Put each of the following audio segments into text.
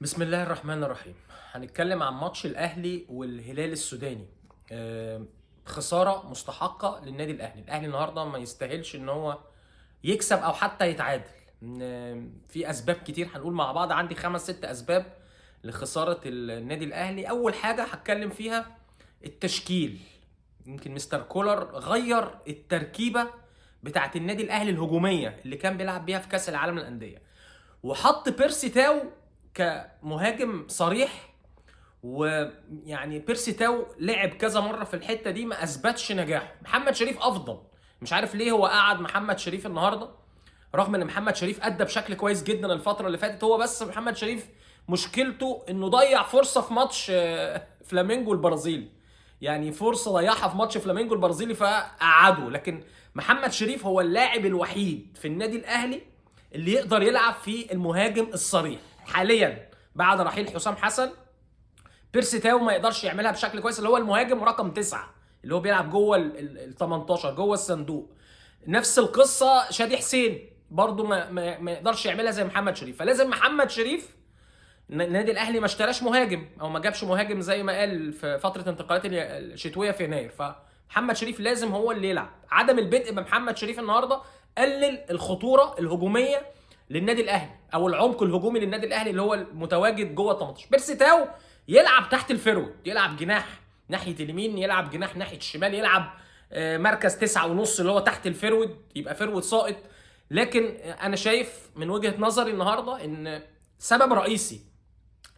بسم الله الرحمن الرحيم. هنتكلم عن ماتش الاهلي والهلال السوداني. خساره مستحقه للنادي الاهلي. الاهلي النهارده ما يستاهلش ان هو يكسب او حتى يتعادل. في اسباب كتير هنقول مع بعض. عندي 5 6 اسباب لخساره النادي الاهلي. اول حاجه هتكلم فيها التشكيل. يمكن مستر كولر غير التركيبه بتاعت النادي الاهلي الهجوميه اللي كان بيلعب بيها في كاس العالم للانديه، وحط بيرسي تاو كمهاجم صريح. ويعني بيرسي تاو لعب كذا مره في الحته دي ما اثبتش نجاحه. محمد شريف افضل. مش عارف ليه هو قعد محمد شريف النهارده، رغم ان محمد شريف ادى بشكل كويس جدا الفتره اللي فاتت. هو بس محمد شريف مشكلته انه ضيع فرصه في ماتش فلامينجو البرازيلي. يعني فرصه ضيعها في ماتش فلامينجو البرازيلي فقعده. لكن محمد شريف هو اللاعب الوحيد في النادي الاهلي اللي يقدر يلعب في المهاجم الصريح حاليا بعد رحيل حسام حسن. بيرسي تاو ما يقدرش يعملها بشكل كويس، اللي هو المهاجم رقم 9 اللي هو بيلعب جوه ال 18 جوه الصندوق. نفس القصه شادي حسين برضو ما يقدرش يعملها زي محمد شريف. فلازم محمد شريف، النادي الاهلي ما اشتراش مهاجم او ما جابش مهاجم زي ما قال في فتره انتقالات الشتويه في يناير، فمحمد شريف لازم هو اللي يلعب. عدم البدء بمحمد شريف النهارده قلل الخطوره الهجوميه للنادي الاهلي او العمق الهجومي للنادي الاهلي اللي هو المتواجد جوه ال 18. بيرسي تاو يلعب تحت الفيرود، يلعب جناح ناحيه اليمين، يلعب جناح ناحيه الشمال، يلعب مركز 9.5 اللي هو تحت الفيرود، يبقى فيرود ساقط. لكن انا شايف من وجهه نظري النهارده ان سبب رئيسي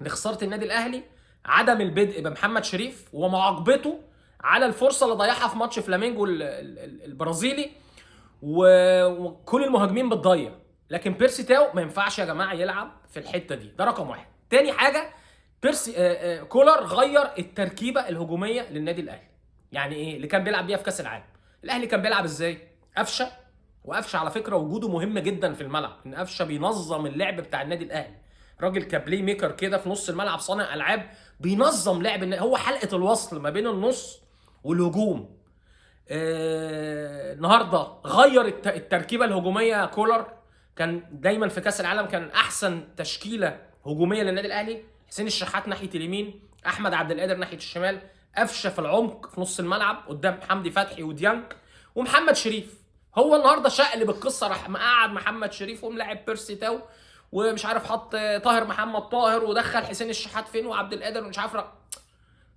لخساره النادي الاهلي عدم البدء بمحمد شريف ومعاقبته على الفرصه اللي ضيعها في ماتش فلامينجو البرازيلي. وكل المهاجمين بتضيع، لكن بيرسي تاو ما ينفعش يا جماعه يلعب في الحته دي. ده رقم واحد. تاني حاجه، بيرسي كولر غير التركيبه الهجوميه للنادي الاهلي. يعني ايه اللي كان بيلعب بيها في كاس العالم؟ الاهلي كان بيلعب ازاي؟ قفشه. وقفشه على فكره وجوده مهم جدا في الملعب، ان قفشه بينظم اللعب بتاع النادي الاهلي. راجل كبلاي ميكر كده في نص الملعب، صانع العاب، بينظم لعب هو حلقه الوصل ما بين النص والهجوم. النهارده غير التركيبه الهجوميه. كولر كان دايما في كاس العالم كان احسن تشكيله هجوميه للنادي الاهلي: حسين الشحات ناحيه اليمين، احمد عبد القادر ناحيه الشمال، قفشه في العمق في نص الملعب قدام حمدي فتحي وديانك، ومحمد شريف. هو النهارده شقلب القصه، راح مقعد محمد شريف وملاعب بيرسي تاو ومش عارف حط طاهر محمد طاهر ودخل حسين الشحات فين وعبد القادر ومش عارف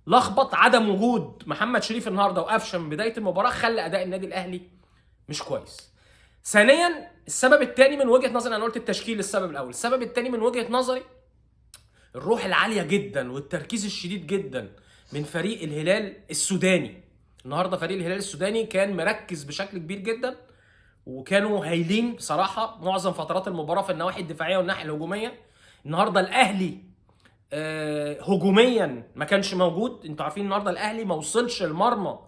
لخبط. عدم وجود محمد شريف النهارده وقفشه من بدايه المباراه خلى اداء النادي الاهلي مش كويس. ثانيا، السبب الثاني من وجهه نظري، انا قلت التشكيل السبب الاول، السبب الثاني من وجهه نظري الروح العاليه جدا والتركيز الشديد جدا من فريق الهلال السوداني. النهارده فريق الهلال السوداني كان مركز بشكل كبير جدا، وكانوا هايلين بصراحه معظم فترات المباراه في النواحي الدفاعيه والناحيه الهجوميه. النهارده الاهلي هجوميا ما كانش موجود. انتوا عارفين النهارده الاهلي ما وصلش المرمى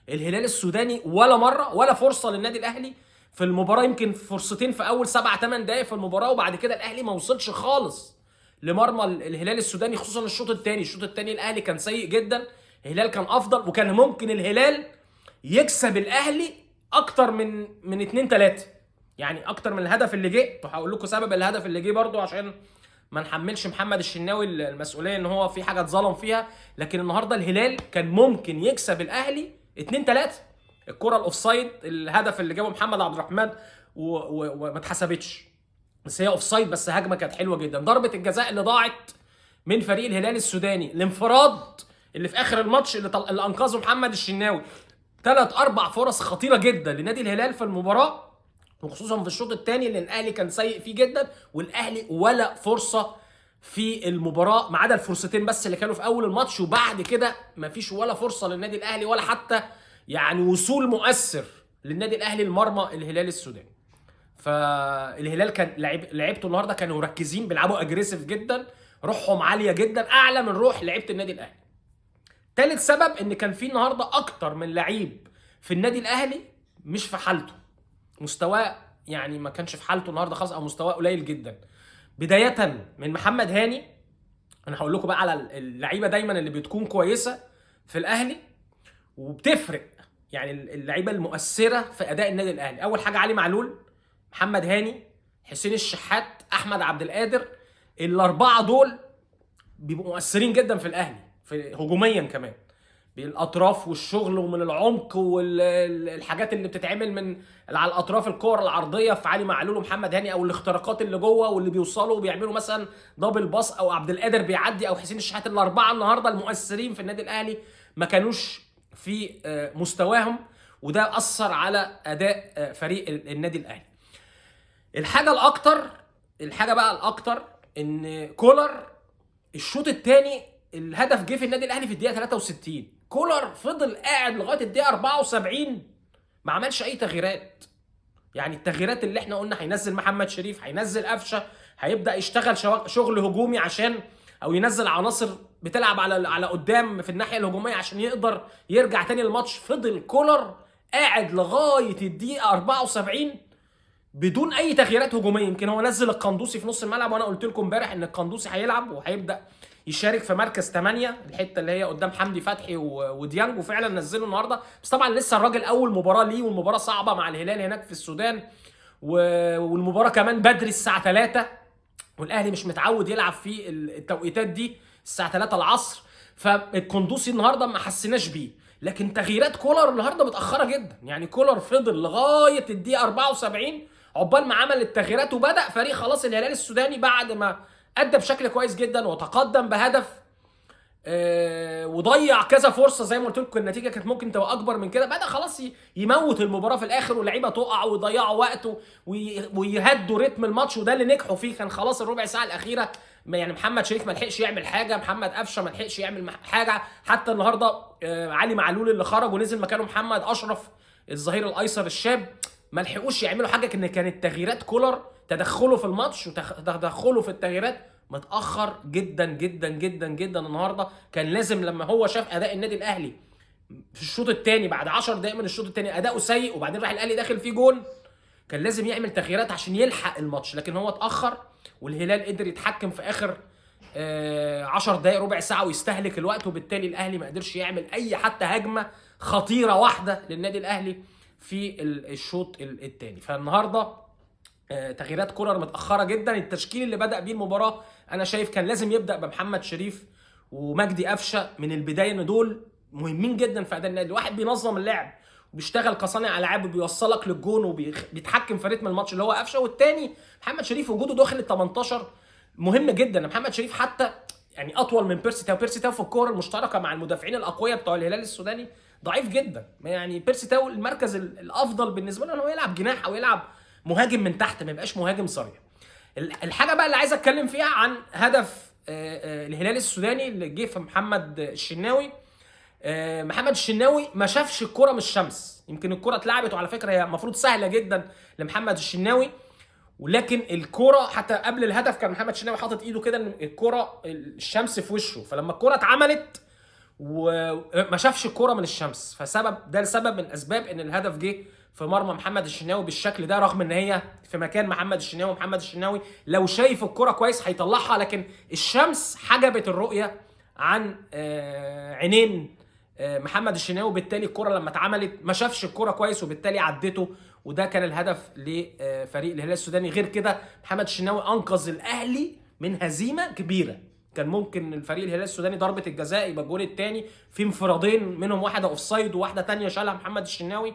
الهلال السوداني ولا مره، ولا فرصه للنادي الاهلي في المباراه. يمكن فرصتين في اول 7 8 دقائق في المباراه، وبعد كده الاهلي ما وصلش خالص لمرمى الهلال السوداني، خصوصا الشوط الثاني. الشوط الثاني الاهلي كان سيء جدا، الهلال كان افضل، وكان ممكن الهلال يكسب الاهلي اكتر من 2 3، يعني اكتر من الهدف اللي جه. وهقول لكم سبب الهدف اللي جه برضو عشان ما نحملش محمد الشناوي المسؤوليه ان هو في حاجه اتظلم فيها. لكن النهارده الهلال كان ممكن يكسب الاهلي 2 3. الكره الاوفسايد، الهدف اللي جابه محمد عبد الرحمن وما اتحسبتش، بس هي اوفسايد، بس هجمه كانت حلوه جدا. ضربه الجزاء اللي ضاعت من فريق الهلال السوداني، الانفراد اللي في اخر الماتش اللي انقذه محمد الشناوي. 3 4 فرص خطيره جدا لنادي الهلال في المباراه، وخصوصا في الشوط الثاني اللي الاهلي كان سيء فيه جدا. والاهلي ولا فرصه في المباراه ما عدا الفرصتين بس اللي كانوا في اول الماتش، وبعد كده مفيش ولا فرصه للنادي الاهلي ولا حتى يعني وصول مؤثر للنادي الاهلي لمرمى الهلال السوداني. فالهلال كان لعيبته النهارده كانوا مركزين، بيلعبوا اجريسيف جدا، روحهم عاليه جدا، اعلى من روح لعيبه النادي الاهلي. ثالث سبب ان كان في النهارده اكتر من لعيب في النادي الاهلي مش في حالته، مستواه يعني ما كانش في حالته النهارده خالص، او مستواه قليل جدا. بدايه من محمد هاني. انا هقول لكم بقى على اللعيبه دايما اللي بتكون كويسه في الاهلي وبتفرق، يعني اللعيبه المؤثره في اداء النادي الاهلي. اول حاجه علي معلول، محمد هاني، حسين الشحات، احمد عبد القادر. الاربعه دول بيبقوا مؤثرين جدا في الاهلي في هجوميا كمان، بالاطراف والشغل ومن العمق والحاجات اللي بتتعمل من على الاطراف، الكور العرضيه في علي معلول ومحمد هاني، او الاختراقات اللي جوه واللي بيوصلوا وبيعملوا مثلا دبل باص، او عبد القادر بيعدي، او حسين الشحات. الاربعه النهارده المؤثرين في النادي الاهلي ما كانوش في مستواهم، وده اثر على اداء فريق النادي الاهلي. الحاجه بقى الاكتر ان كولر الشوط الثاني الهدف جه في النادي الاهلي في الدقيقه 63. كولر فضل قاعد لغايه الدقيقه 74 ما عملش اي تغييرات. يعني التغييرات اللي احنا قلنا هينزل محمد شريف، هينزل قفشه، هيبدا يشتغل شغل هجومي عشان، او ينزل عناصر بتلعب على قدام في الناحيه الهجوميه عشان يقدر يرجع تاني الماتش. فضل كولر قاعد لغايه الدقيقه 74 بدون اي تغييرات هجوميه. يمكن هو نزل القندوسي في نص الملعب، وانا قلت لكم امبارح ان القندوسي هيلعب وهيبدا يشارك في مركز 8، الحته اللي هي قدام حمدي فتحي وديانج، وفعلا نزله النهارده. بس طبعا لسه الراجل اول مباراه ليه، والمباراه صعبه مع الهلال هناك في السودان، والمباراه كمان بدري الساعه 3، والاهلي مش متعود يلعب في التوقيتات دي الساعه 3 العصر. فالقندوسي النهارده ما حسيناش بيه. لكن تغييرات كولر النهارده متاخره جدا. يعني كولر فضل لغايه الدقيقه 74 عقبال ما عمل التغييرات، وبدا فريق خلاص الهلال السوداني بعد ما ادى بشكل كويس جدا وتقدم بهدف وضيع كذا فرصه. زي ما قلت لكم النتيجه كانت ممكن تبقى اكبر من كده، بدا خلاص يموت المباراه في الاخر، واللعيبه تقع ويضيعوا وقت ويهدوا رتم الماتش، وده اللي نجحوا فيه. كان خلاص الربع ساعه الاخيره يعني محمد شريف ما لحقش يعمل حاجه، محمد قفشه ما لحقش يعمل حاجه. حتى النهارده علي معلول اللي خرج ونزل مكانه محمد اشرف الظهير الايسر الشاب ما لحقوش يعملوا حاجه. كانت تغييرات كولر، تدخله في الماتش وتدخله في التغييرات متاخر جدا جدا جدا جدا. النهارده كان لازم لما هو شاف اداء النادي الاهلي في الشوط الثاني بعد 10 دقائق من الشوط الثاني اداؤه سيء، وبعدين راح الاهلي داخل فيه جون، كان لازم يعمل تغييرات عشان يلحق الماتش. لكن هو اتاخر، والهلال قدر يتحكم في اخر 10 دقائق ربع ساعه ويستهلك الوقت، وبالتالي الاهلي ما قدرش يعمل اي حتى هجمه خطيره واحده للنادي الاهلي في الشوط الثاني. فالنهارده تغييرات كولر متاخره جدا. التشكيل اللي بدا بيه المباراه انا شايف كان لازم يبدا بمحمد شريف ومجدي قفشه من البدايه، ان دول مهمين جدا في اداء النادي. واحد بينظم اللعب وبيشتغل كصانع العاب وبيوصلك للجون وبيتحكم في رتم الماتش اللي هو قفشه، والتاني محمد شريف وجوده داخل ال 18 مهم جدا. محمد شريف حتى يعني اطول من بيرسي تاو. بيرسي تاو في الكور المشتركه مع المدافعين الاقوياء بتوع الهلال السوداني ضعيف جدا. يعني بيرسي تاو المركز الافضل بالنسبه له انه يلعب جناح او يلعب مهاجم من تحت، ما يبقاش مهاجم صريح. الحاجه بقى اللي عايز اتكلم فيها عن هدف الهلال السوداني اللي جه في محمد الشناوي. محمد الشناوي ما شافش الكرة من الشمس. يمكن الكرة اتلعبت، وعلى فكره هي المفروض سهله جدا لمحمد الشناوي، ولكن الكرة حتى قبل الهدف كان محمد الشناوي حاطط ايده كده ان الكرة الشمس في وشه، فلما الكرة اتعملت وما شافش الكرة من الشمس، ده السبب من اسباب ان الهدف جه في مرمى محمد الشناوي بالشكل ده، رغم ان هي في مكان محمد الشناوي. محمد الشناوي لو شايف الكرة كويس هيطلعها، لكن الشمس حجبت الرؤية عن عينين محمد الشناوي، وبالتالي الكرة لما اتعملت ما شافش الكرة كويس وبالتالي عدته، وده كان الهدف لفريق الهلال السوداني. غير كده محمد الشناوي انقذ الاهلي من هزيمه كبيره. كان ممكن الفريق الهلال السوداني ضربه الجزاء يبقى الجول الثاني في انفرادين منهم واحده اوف سايد وواحده ثانيه شالها محمد الشناوي.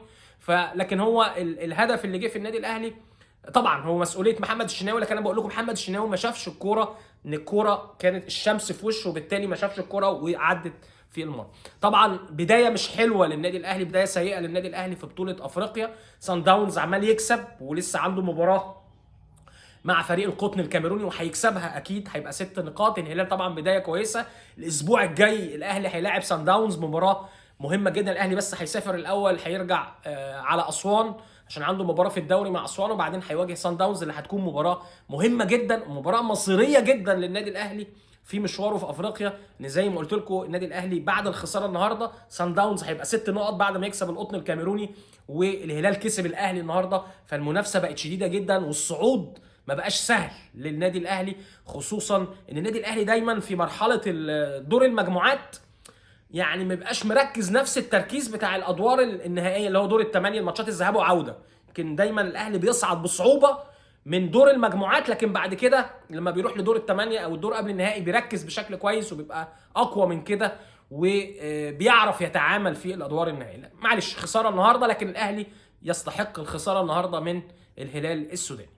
لكن هو الهدف اللي جه في النادي الاهلي طبعا هو مسؤوليه محمد الشناوي، لكن انا بقول لكم محمد الشناوي ما شافش الكوره، ان الكوره كانت الشمس في وشه وبالتالي ما شافش الكوره وعدت في المرمى. طبعا بدايه مش حلوه للنادي الاهلي، بدايه سيئه للنادي الاهلي في بطوله افريقيا. سان داونز عمال يكسب ولسه عنده مباراه مع فريق القطن الكاميروني وهيكسبها اكيد، هيبقى 6 نقاط. الهلال طبعا بدايه كويسه. الاسبوع الجاي الاهلي هيلاعب سان داونز، مباراه مهمه جدا. الاهلي بس هيسافر الاول، هيرجع على اسوان عشان عنده مباراه في الدوري مع اسوان، وبعدين هيواجه سان داونز اللي هتكون مباراه مهمه جدا ومباراه مصيريه جدا للنادي الاهلي في مشواره في افريقيا. ان زي ما قلت لكم النادي الاهلي بعد الخساره النهارده سان داونز هيبقى 6 نقط بعد ما يكسب القطن الكاميروني، والهلال كسب الاهلي النهارده. فالمنافسه بقت شديده جدا، والصعود ما بقاش سهل للنادي الاهلي، خصوصا ان النادي الاهلي دايما في مرحله دور المجموعات يعني ما بيبقاش مركز نفس التركيز بتاع الادوار النهائيه اللي هو دور الثمانيه، الماتشات الذهاب وعوده. يمكن دايما الاهلي بيصعد بصعوبه من دور المجموعات، لكن بعد كده لما بيروح لدور الثمانيه او الدور قبل النهائي بيركز بشكل كويس وبيبقى اقوى من كده وبيعرف يتعامل في الادوار النهائيه. معلش خساره النهارده، لكن الاهلي يستحق الخساره النهارده من الهلال السوداني.